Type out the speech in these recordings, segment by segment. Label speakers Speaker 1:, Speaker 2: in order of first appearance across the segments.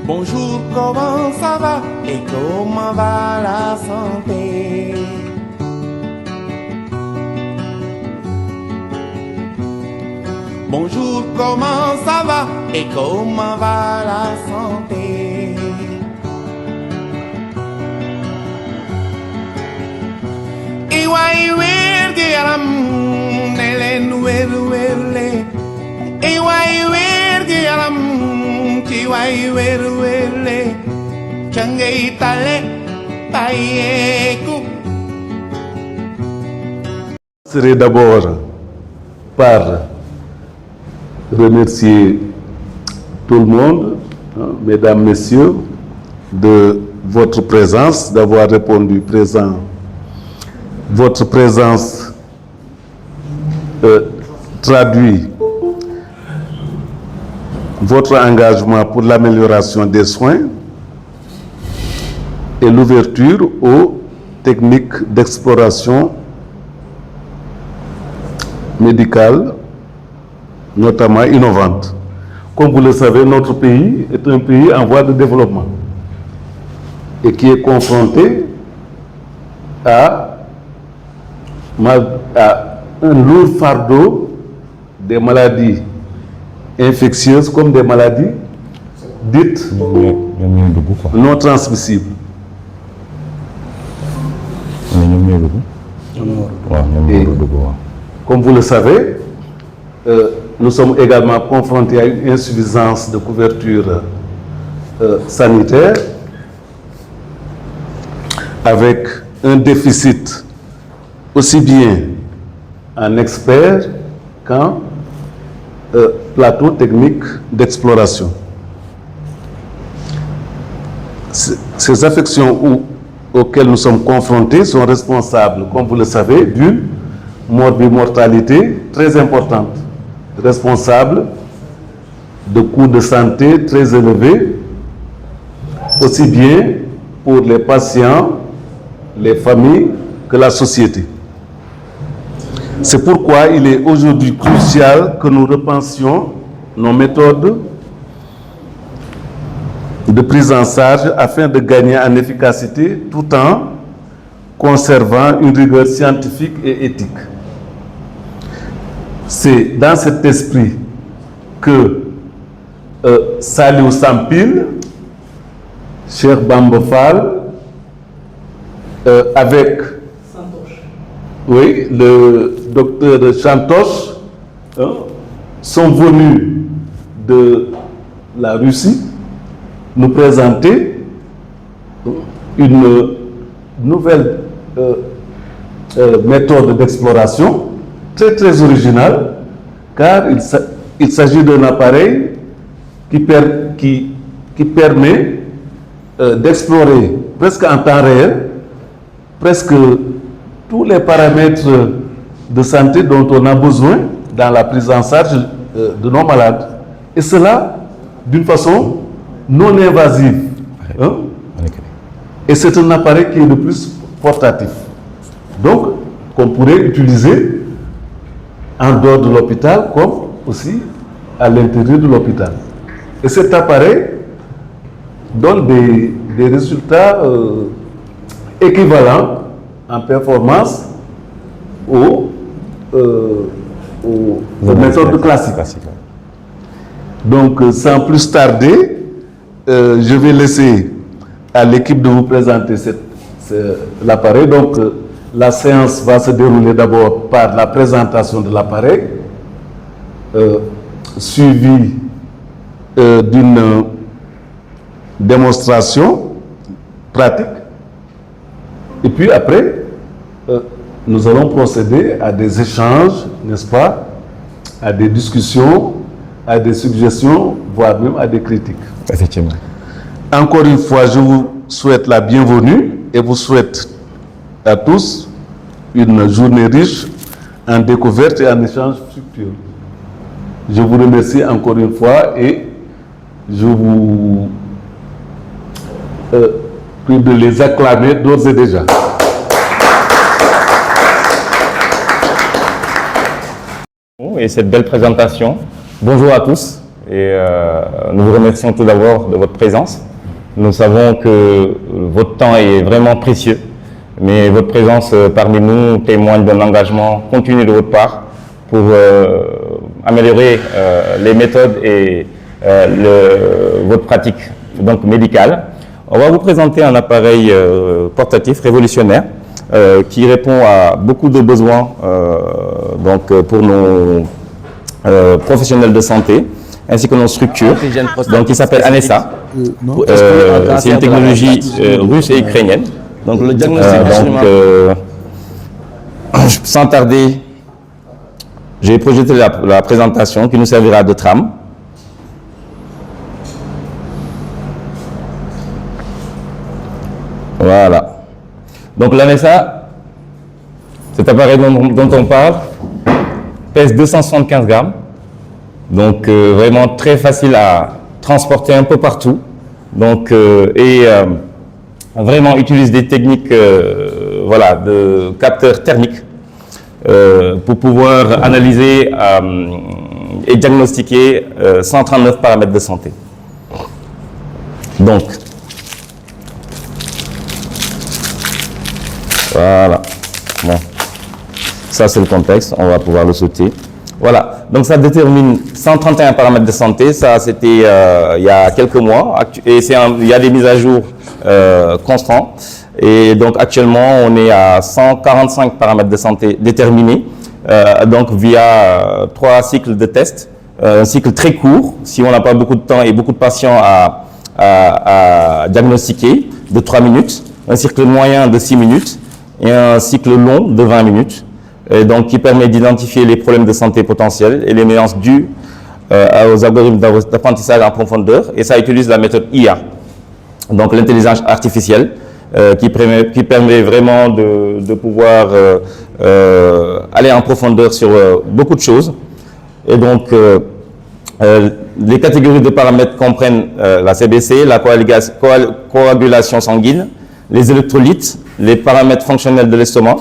Speaker 1: Bonjour, comment ça va et comment va la santé? Bonjour, comment ça va et comment va la santé?
Speaker 2: Je serai d'abord par remercier tout le monde, mesdames, messieurs, de votre présence, d'avoir répondu présent. Votre présence traduit votre engagement pour l'amélioration des soins et l'ouverture aux techniques d'exploration médicale, notamment innovantes. Comme vous le savez, notre pays est un pays en voie de développement et qui est confronté à un lourd fardeau des maladies infectieuses comme des maladies dites non transmissibles. Et, comme vous le savez, nous sommes également confrontés à une insuffisance de couverture sanitaire avec un déficit aussi bien en experts qu'en plateau technique d'exploration. Ces affections auxquelles nous sommes confrontés sont responsables, comme vous le savez, d'une morbimortalité très importante, responsable de coûts de santé très élevés, aussi bien pour les patients, les familles que la société. C'est pourquoi il est aujourd'hui crucial que nous repensions nos méthodes de prise en charge afin de gagner en efficacité tout en conservant une rigueur scientifique et éthique. C'est dans cet esprit que Saliou Sampil, Cheikh Bamba Fall, avec le docteur Chantoche, sont venus de la Russie nous présenter une nouvelle méthode d'exploration très originale, car il s'agit d'un appareil qui permet d'explorer presque en temps réel presque tous les paramètres de santé dont on a besoin dans la prise en charge de nos malades. Et cela d'une façon non invasive. Et c'est un appareil qui est de plus portatif. Donc, qu'on pourrait utiliser en dehors de l'hôpital comme aussi à l'intérieur de l'hôpital. Et cet appareil donne des résultats équivalents en performance aux méthodes classiques. Donc, sans plus tarder, je vais laisser à l'équipe de vous présenter l'appareil. Donc, la séance va se dérouler d'abord par la présentation de l'appareil, suivie d'une démonstration pratique. Et puis après, nous allons procéder à des échanges, n'est-ce pas, à des discussions, à des suggestions, voire même à des critiques.
Speaker 3: Effectivement.
Speaker 2: Encore une fois, je vous souhaite la bienvenue et vous souhaite à tous une journée riche en découvertes et en échanges fructueux. Je vous remercie encore une fois et je vous prie de les acclamer d'ores et déjà.
Speaker 3: Et cette belle présentation. Bonjour à tous. et nous vous remercions tout d'abord de votre présence. Nous savons que votre temps est vraiment précieux, mais votre présence parmi nous témoigne d'un engagement continu de votre part pour améliorer les méthodes et votre pratique donc médicale. On va vous présenter un appareil portatif révolutionnaire qui répond à beaucoup de besoins donc pour nos professionnels de santé ainsi que nos structures. Donc il s'appelle ANESA. C'est une technologie russe et ukrainienne. Donc le diagnostic sans tarder, j'ai projeté la présentation qui nous servira de trame. Voilà. Donc l'ANESA, cet appareil dont on parle, pèse 275 grammes. Donc vraiment très facile à transporter un peu partout. Donc vraiment utilise des techniques voilà, de capteurs thermiques pour pouvoir analyser et diagnostiquer 139 paramètres de santé. Donc voilà. Bon. Ça c'est le contexte, on va pouvoir le sauter. Voilà, donc ça détermine 131 paramètres de santé, ça c'était il y a quelques mois, et il y a des mises à jour constants, et donc actuellement on est à 145 paramètres de santé déterminés, donc via 3 cycles de tests, un cycle très court, si on n'a pas beaucoup de temps et beaucoup de patients à diagnostiquer, de 3 minutes, un cycle moyen de 6 minutes, et un cycle long de 20 minutes. Et donc qui permet d'identifier les problèmes de santé potentiels et les nuances dues aux algorithmes d'apprentissage en profondeur, et ça utilise la méthode IA, donc l'intelligence artificielle, qui permet vraiment de pouvoir aller en profondeur sur beaucoup de choses. Et donc les catégories de paramètres comprennent la CBC, la coagulation sanguine, les électrolytes, les paramètres fonctionnels de l'estomac,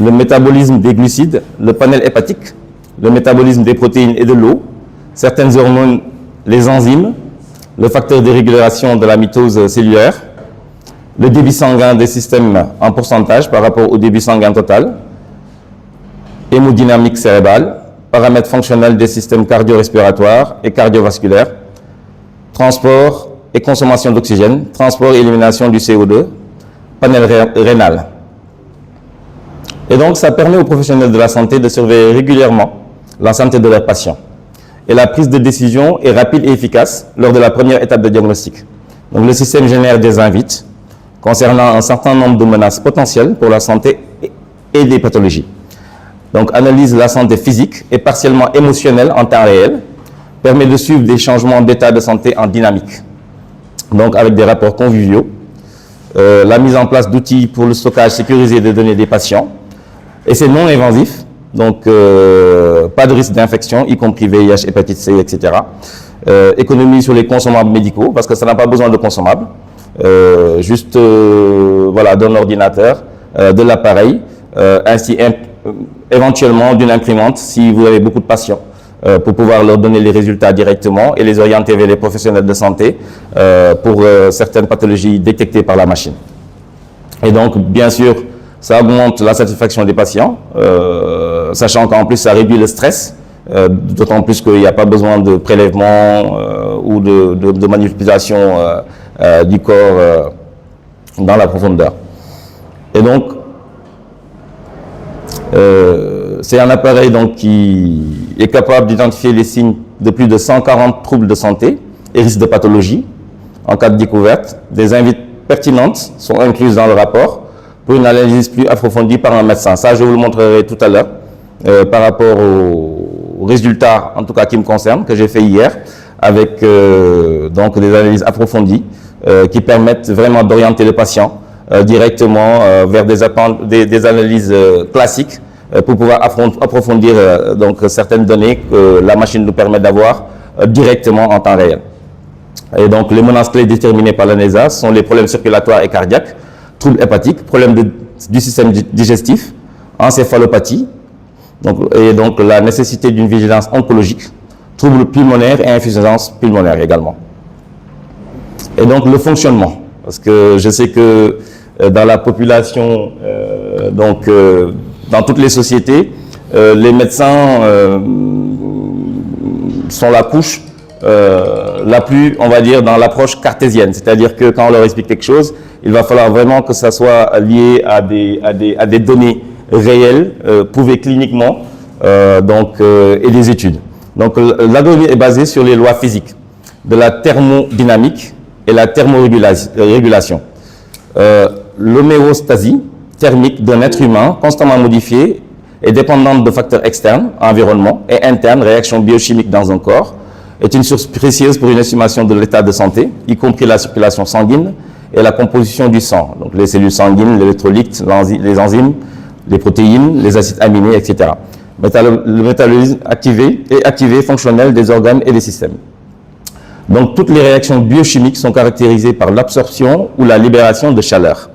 Speaker 3: le métabolisme des glucides, le panel hépatique, le métabolisme des protéines et de l'eau, certaines hormones, les enzymes, le facteur de régulation de la mitose cellulaire, le débit sanguin des systèmes en pourcentage par rapport au débit sanguin total, hémodynamique cérébrale, paramètres fonctionnels des systèmes cardio-respiratoires et cardiovasculaires, transport et consommation d'oxygène, transport et élimination du CO2, panel rénal. Et donc, ça permet aux professionnels de la santé de surveiller régulièrement la santé de leurs patients. Et la prise de décision est rapide et efficace lors de la première étape de diagnostic. Donc, le système génère des invites concernant un certain nombre de menaces potentielles pour la santé et des pathologies. Donc, analyse la santé physique et partiellement émotionnelle en temps réel, permet de suivre des changements d'état de santé en dynamique. Donc, avec des rapports conviviaux, la mise en place d'outils pour le stockage sécurisé des données des patients, et c'est non invasif, donc pas de risque d'infection, y compris VIH, hépatite C, etc. Économie sur les consommables médicaux, parce que ça n'a pas besoin de consommables, juste voilà, d'un ordinateur, de l'appareil, ainsi éventuellement d'une imprimante si vous avez beaucoup de patients, pour pouvoir leur donner les résultats directement et les orienter vers les professionnels de santé pour certaines pathologies détectées par la machine. Et donc, bien sûr, ça augmente la satisfaction des patients, sachant qu'en plus ça réduit le stress, d'autant plus qu'il n'y a pas besoin de prélèvement ou de manipulation du corps dans la profondeur. Et donc, c'est un appareil donc, qui est capable d'identifier les signes de plus de 140 troubles de santé et risques de pathologie. En cas de découverte, des invites pertinentes sont incluses dans le rapport pour une analyse plus approfondie par un médecin. Ça, je vous le montrerai tout à l'heure par rapport aux résultats, en tout cas qui me concernent, que j'ai fait hier, avec donc des analyses approfondies qui permettent vraiment d'orienter le patient directement vers des analyses classiques pour pouvoir approfondir donc certaines données que la machine nous permet d'avoir directement en temps réel. Et donc les menaces clés déterminées par l'ANESA sont les problèmes circulatoires et cardiaques, troubles hépatiques, problèmes du système digestif, encéphalopathie, et donc la nécessité d'une vigilance oncologique, troubles pulmonaires et insuffisance pulmonaire également. Et donc le fonctionnement, parce que je sais que dans la population, dans toutes les sociétés, les médecins sont la couche la plus, on va dire, dans l'approche cartésienne. C'est-à-dire que quand on leur explique quelque chose, il va falloir vraiment que ça soit lié à des données réelles, prouvées cliniquement, et des études. Donc l'agronomie est basée sur les lois physiques, de la thermodynamique et la thermorégulation. L'homéostasie thermique d'un être humain constamment modifiée et dépendante de facteurs externes, environnement, et internes, réactions biochimiques dans un corps, est une source précieuse pour une estimation de l'état de santé, y compris la circulation sanguine et la composition du sang, donc les cellules sanguines, l'électrolyte, les enzymes, les protéines, les acides aminés, etc. Le métabolisme activé fonctionnel des organes et des systèmes. Donc toutes les réactions biochimiques sont caractérisées par l'absorption ou la libération de chaleur.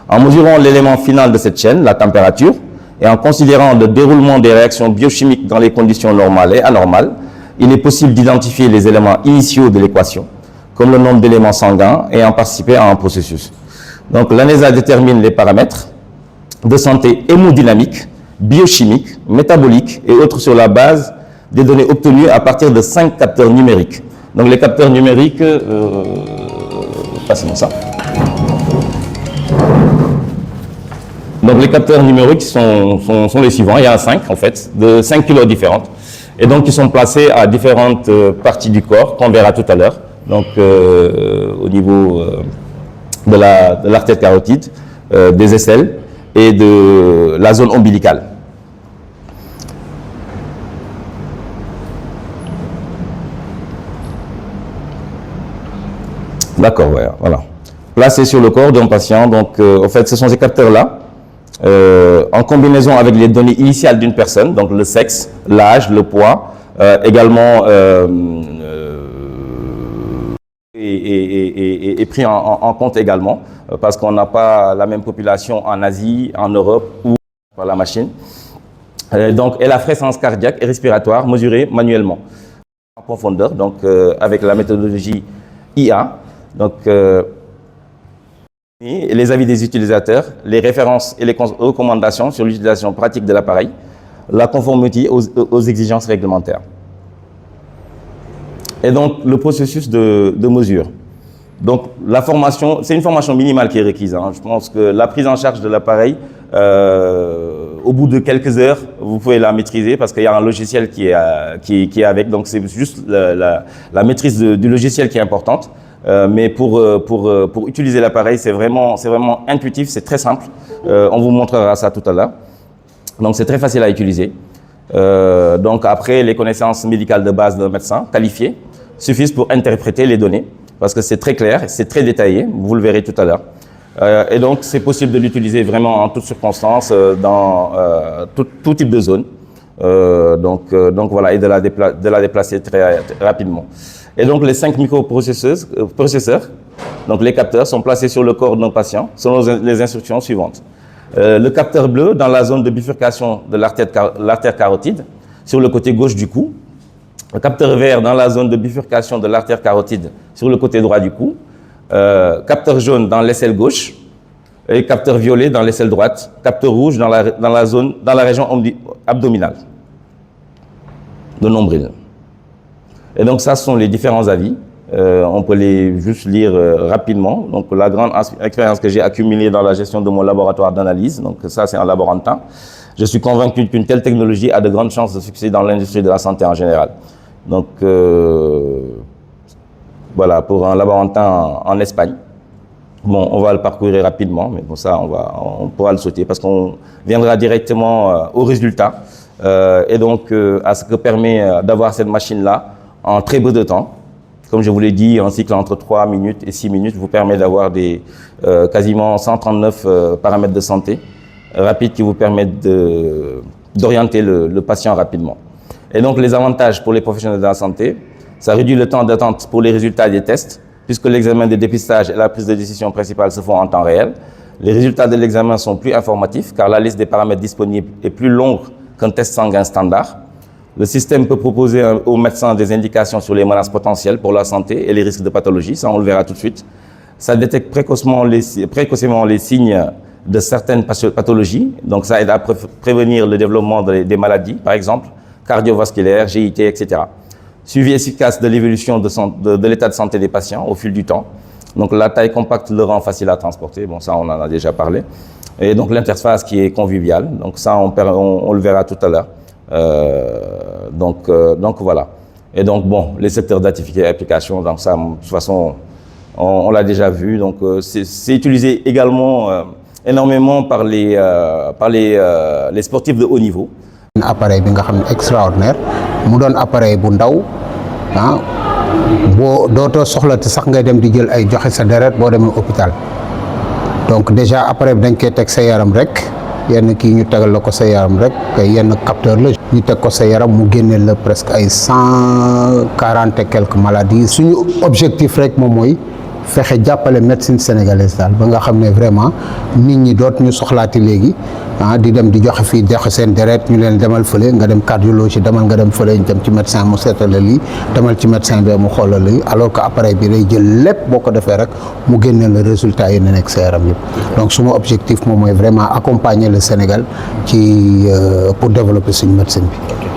Speaker 3: En mesurant l'élément final de cette chaîne, la température, et en considérant le déroulement des réactions biochimiques dans les conditions normales et anormales, il est possible d'identifier les éléments initiaux de l'équation, comme le nombre d'éléments sanguins ayant participé à un processus. Donc l'ANESA détermine les paramètres de santé hémodynamique, biochimique, métabolique et autres sur la base des données obtenues à partir de 5 capteurs numériques. Donc les capteurs numériques, passez-moi ça. Donc les capteurs numériques sont les suivants, il y en a 5 en fait, de 5 kilos différentes. Et donc ils sont placés à différentes parties du corps, qu'on verra tout à l'heure. Donc au niveau de l'artère carotide, des aisselles et de la zone ombilicale. D'accord, voilà. Placés sur le corps d'un patient, donc en fait ce sont ces capteurs-là, en combinaison avec les données initiales d'une personne, donc le sexe, l'âge, le poids, également est pris en compte également, parce qu'on n'a pas la même population en Asie, en Europe ou par la machine. Et la fréquence cardiaque et respiratoire mesurée manuellement en profondeur, donc avec la méthodologie IA. Donc, les avis des utilisateurs, les références et les recommandations sur l'utilisation pratique de l'appareil, la conformité aux exigences réglementaires. Et donc, le processus de mesure. Donc, la formation, c'est une formation minimale qui est requise. Je pense que la prise en charge de l'appareil, au bout de quelques heures, vous pouvez la maîtriser parce qu'il y a un logiciel qui est avec. Donc, c'est juste la maîtrise du logiciel qui est importante. Mais pour utiliser l'appareil, c'est vraiment intuitif, c'est très simple. On vous montrera ça tout à l'heure. Donc, c'est très facile à utiliser. Donc, après, les connaissances médicales de base d'un médecin qualifié suffisent pour interpréter les données parce que c'est très clair, c'est très détaillé, vous le verrez tout à l'heure. Et donc, c'est possible de l'utiliser vraiment en toutes circonstances, dans tout type de zone. Donc voilà, et de la déplacer très rapidement. Et donc, les 5 microprocesseurs, donc les capteurs, sont placés sur le corps d'un patient selon les instructions suivantes. Le capteur bleu dans la zone de bifurcation de l'artère carotide, sur le côté gauche du cou. Le capteur vert dans la zone de bifurcation de l'artère carotide, sur le côté droit du cou. Capteur jaune dans l'aisselle gauche. Et capteur violet dans l'aisselle droite. Capteur rouge dans la région abdominale, de nombril. Et donc, ça, ce sont les différents avis. On peut les juste lire rapidement. Donc, la grande expérience que j'ai accumulée dans la gestion de mon laboratoire d'analyse, donc ça, c'est un laborantin. Je suis convaincu qu'une telle technologie a de grandes chances de succès dans l'industrie de la santé en général. Donc, voilà, pour un laborantin en Espagne. Bon, on va le parcourir rapidement, mais bon, ça, on pourra le sauter parce qu'on viendra directement au résultat. Et donc, à ce que permet d'avoir cette machine-là en très peu de temps. Comme je vous l'ai dit, un cycle entre 3 minutes et 6 minutes vous permet d'avoir quasiment 139 paramètres de santé rapides qui vous permettent d'orienter le patient rapidement. Et donc, les avantages pour les professionnels de la santé, ça réduit le temps d'attente pour les résultats des tests, puisque l'examen de dépistage et la prise de décision principale se font en temps réel. Les résultats de l'examen sont plus informatifs, car la liste des paramètres disponibles est plus longue qu'un test sanguin standard. Le système peut proposer aux médecins des indications sur les menaces potentielles pour la santé et les risques de pathologie, ça on le verra tout de suite. Ça détecte précocement les signes de certaines pathologies, donc ça aide à prévenir le développement des maladies, par exemple, cardiovasculaires, GIT, etc. Suivi efficace de l'évolution de l'état de santé des patients au fil du temps. Donc la taille compacte le rend facile à transporter, bon ça on en a déjà parlé. Et donc l'interface qui est conviviale, donc ça on le verra tout à l'heure. Donc voilà. Et donc bon, les secteurs d'application, donc ça de toute façon on l'a déjà vu, donc c'est utilisé également énormément par les sportifs de haut niveau.
Speaker 4: Un appareil bi nga xam ne extraordinaire mu doon appareil bu ndaw ah boo dootoo soxlati sax ngay dem di jël ay joxe sa deret boo demee hôpital donc déjà appareil bi dañ koy teg sa yaram rek yenn kii ñu tegal la ko sa yaram rek yenn capteur la ñu teg ko sa yaram mu génneel la presque ay 140 et quelques maladies. Suñu objectif rek moom mooy fexe jàppale médecine sénégalaise daal ba nga xam ne vraiment nit ñi doot ñu soxlaati léegi di dem di joxe fii joxe seen deret ñu leen demal fële nga dem cardiologie demal nga dem fële ñu dem ci médecin mu seetal la lii demal ci médecin bi mu xoolal lii alors que appareil bi day jël lépp boo ko defee rek mu génneel le résultat yi ne nekk sa yaram yëpp. Donc suma objectif moom mooy vraiment accompagner le Sénégal ci pour développer suñu médecine bi.